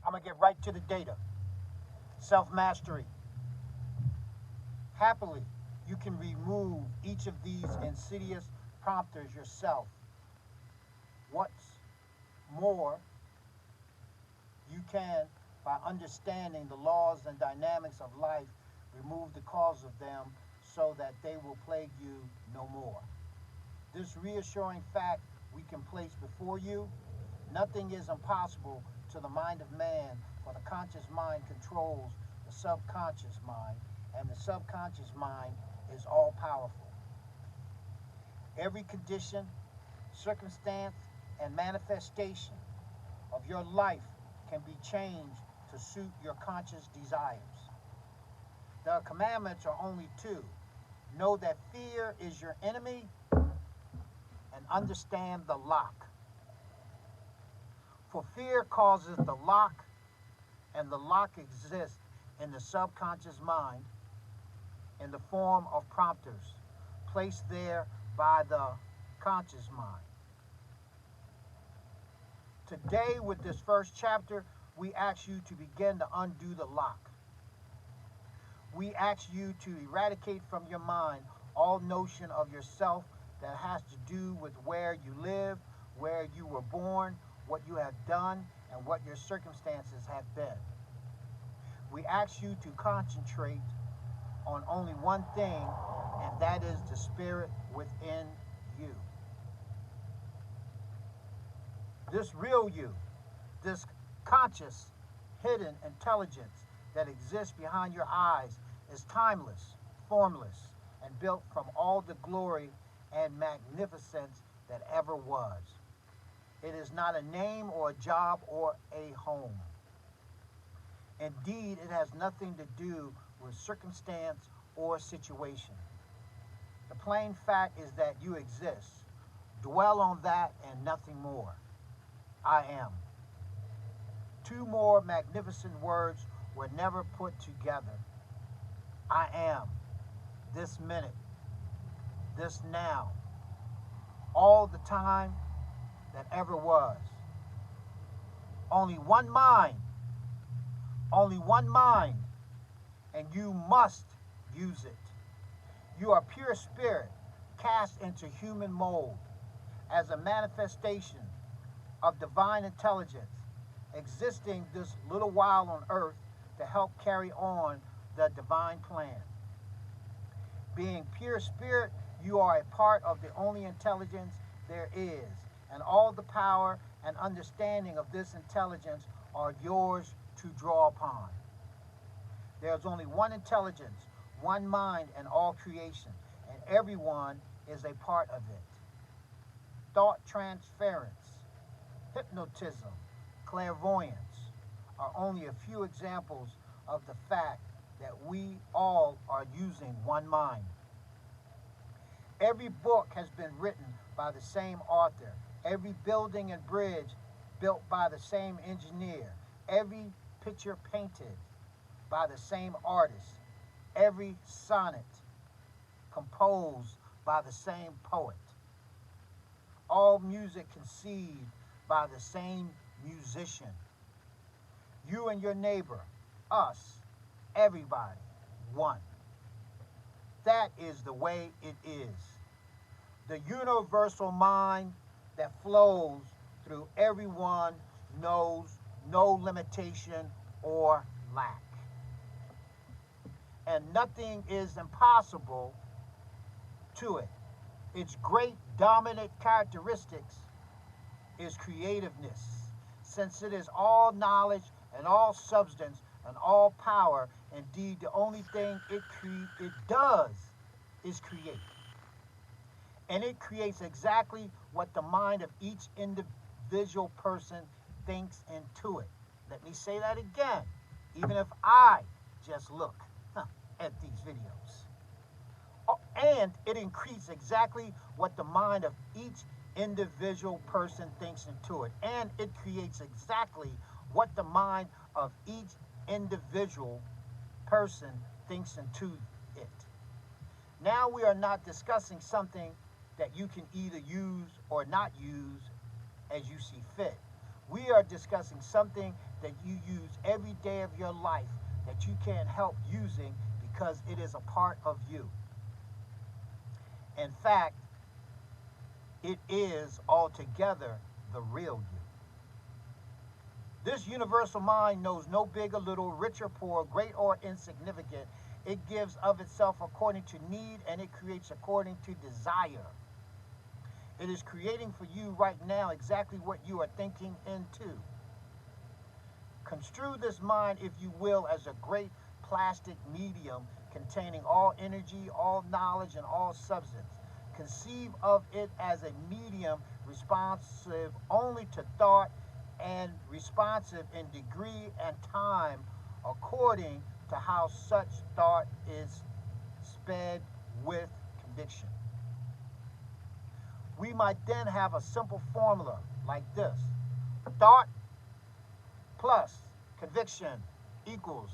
I'm going to get right to the data. Self-mastery. Happily, you can remove each of these insidious prompters yourself. What's more, you can, by understanding the laws and dynamics of life, remove the cause of them so that they will plague you no more. This reassuring fact we can place before you. Nothing is impossible to the mind of man, for the conscious mind controls the subconscious mind, and the subconscious mind is all powerful. Every condition, circumstance, and manifestation of your life can be changed to suit your conscious desires. The commandments are only two. Know that fear is your enemy, and understand the lock. For fear causes the lock, and the lock exists in the subconscious mind in the form of prompters placed there by the conscious mind. Today, with this first chapter, we ask you to begin to undo the lock. We ask you to eradicate from your mind all notion of yourself that has to do with where you live, where you were born, what you have done, and what your circumstances have been. We ask you to concentrate on only one thing, and that is the spirit within you. This real you, this conscious, hidden intelligence that exists behind your eyes is timeless, formless, and built from all the glory and magnificence that ever was. It is not a name or a job or a home. Indeed, it has nothing to do with circumstance or situation. The plain fact is that you exist. Dwell on that and nothing more. I am. Two more magnificent words were never put together. I am. This minute. This now. All the time that ever was. Only one mind. Only one mind. And you must use it. You are pure spirit cast into human mold as a manifestation of divine intelligence existing this little while on earth to help carry on the divine plan. Being pure spirit, you are a part of the only intelligence there is, and all the power and understanding of this intelligence are yours to draw upon. There's only one intelligence, one mind in all creation, and everyone is a part of it. Thought transference, hypnotism, clairvoyance are only a few examples of the fact that we all are using one mind. Every book has been written by the same author. Every building and bridge built by the same engineer. Every picture painted by the same artist. Every sonnet composed by the same poet. All music conceived by the same musician. You and your neighbor, us, everybody, one. That is the way it is. The universal mind that flows through everyone knows no limitation or lack. And nothing is impossible to it. Its great dominant characteristics is creativeness, since it is all knowledge and all substance and all power. Indeed, the only thing it does is create. And it creates exactly what the mind of each individual person thinks into it. Let me say that again, even if I just look at these videos. And it increases exactly what the mind of each individual person thinks into it. And it creates exactly what the mind of each individual person thinks into it. Now we are not discussing something that you can either use or not use as you see fit. We are discussing something that you use every day of your life that you can't help using because it is a part of you. In fact, it is altogether the real you. This universal mind knows no big or little, rich or poor, great or insignificant. It gives of itself according to need, and it creates according to desire. It is creating for you right now exactly what you are thinking into. Construe this mind, if you will, as a great plastic medium containing all energy, all knowledge, and all substance. Conceive of it as a medium responsive only to thought and responsive in degree and time according to how such thought is sped with conviction. We might then have a simple formula like this: thought plus conviction equals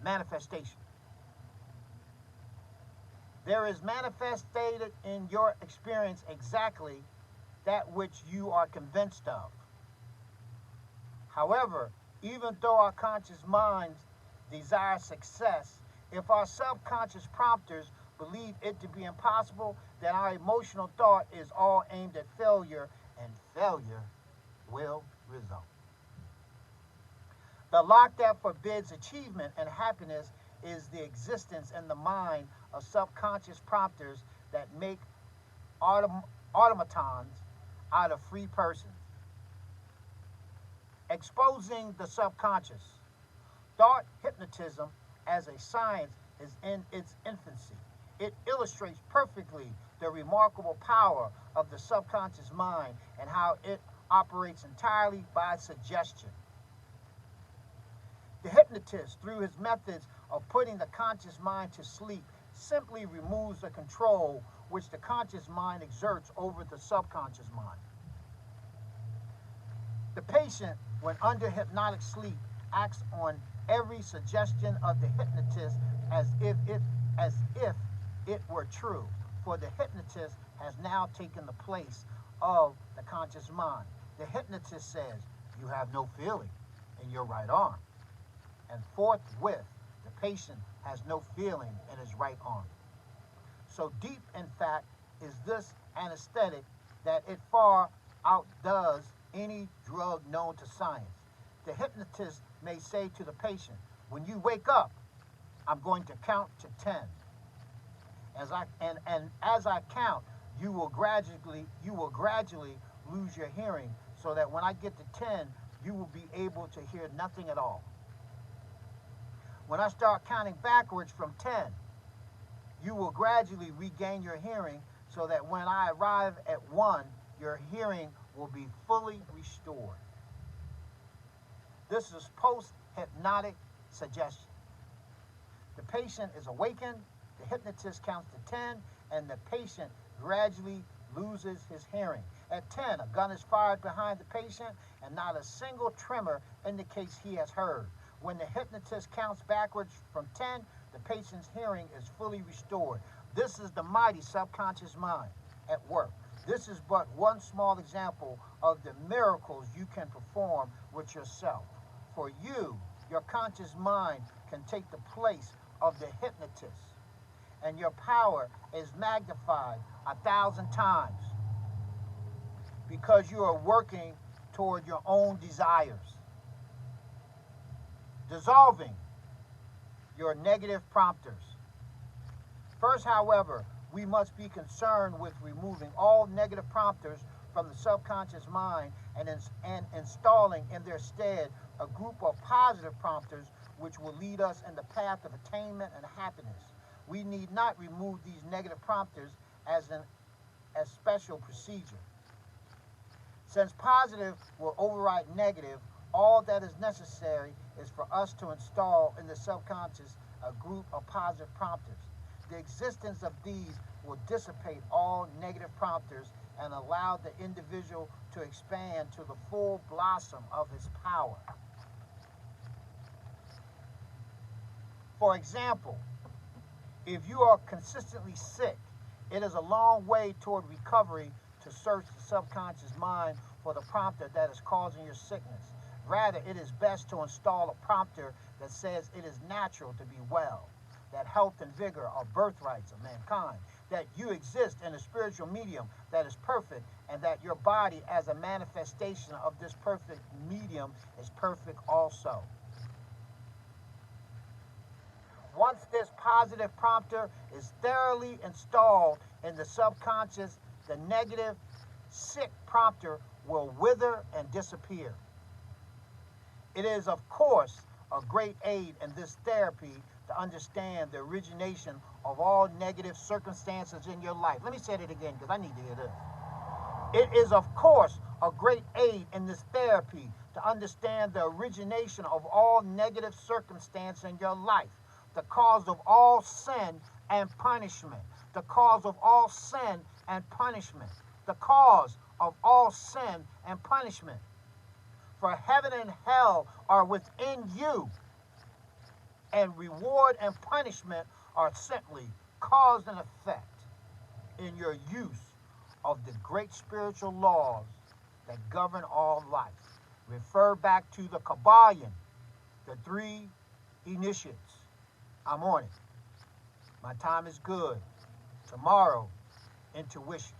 manifestation. There is manifested in your experience exactly that which you are convinced of. However, even though our conscious minds desire success, if our subconscious prompters believe it to be impossible, then our emotional thought is all aimed at failure, and failure will result. The lock that forbids achievement and happiness is the existence in the mind of subconscious prompters that make automatons out of free persons. Exposing the subconscious. Thought hypnotism as a science is in its infancy. It illustrates perfectly the remarkable power of the subconscious mind and how it operates entirely by suggestion. The hypnotist, through his methods of putting the conscious mind to sleep, simply removes the control which the conscious mind exerts over the subconscious mind. The patient, when under hypnotic sleep, acts on every suggestion of the hypnotist as if it were true, for the hypnotist has now taken the place of the conscious mind. The hypnotist says, "You have no feeling in your right arm," and forthwith the patient has no feeling in his right arm. So deep, in fact, is this anesthetic that it far outdoes any drug known to science. The hypnotist may say to the patient, "When you wake up, I'm going to count to 10. As I count, you will gradually lose your hearing, so that when I get to 10, you will be able to hear nothing at all. When I start counting backwards from 10, you will gradually regain your hearing, so that when I arrive at 1, your hearing will be fully restored." This is post-hypnotic suggestion. The patient is awakened, the hypnotist counts to 10, and the patient gradually loses his hearing. At 10, a gun is fired behind the patient, and not a single tremor indicates he has heard. When the hypnotist counts backwards from 10, the patient's hearing is fully restored. This is the mighty subconscious mind at work. This is but one small example of the miracles you can perform with yourself. For you, your conscious mind can take the place of the hypnotist, and your power is magnified 1,000 times because you are working toward your own desires. Dissolving your negative prompters. First, however, we must be concerned with removing all negative prompters from the subconscious mind and installing in their stead a group of positive prompters which will lead us in the path of attainment and happiness. We need not remove these negative prompters as special procedure. Since positive will override negative, all that is necessary is for us to install in the subconscious a group of positive prompters. The existence of these will dissipate all negative prompters and allow the individual to expand to the full blossom of his power. For example, if you are consistently sick, it is a long way toward recovery to search the subconscious mind for the prompter that is causing your sickness. Rather, it is best to install a prompter that says it is natural to be well, that health and vigor are birthrights of mankind, that you exist in a spiritual medium that is perfect, and that your body as a manifestation of this perfect medium is perfect also. Once this positive prompter is thoroughly installed in the subconscious, the negative, sick prompter will wither and disappear. It is, of course, a great aid in this therapy to understand the origination of all negative circumstances in your life. Let me say it again because I need to hear this. It is, of course, a great aid in this therapy to understand the origination of all negative circumstance in your life, the cause of all sin and punishment, the cause of all sin and punishment, the cause of all sin and punishment. For heaven and hell are within you, and reward and punishment are simply cause and effect in your use of the great spiritual laws that govern all life. Refer back to the Kabbalion, the three initiates. I'm on it. My time is good. Tomorrow, intuition.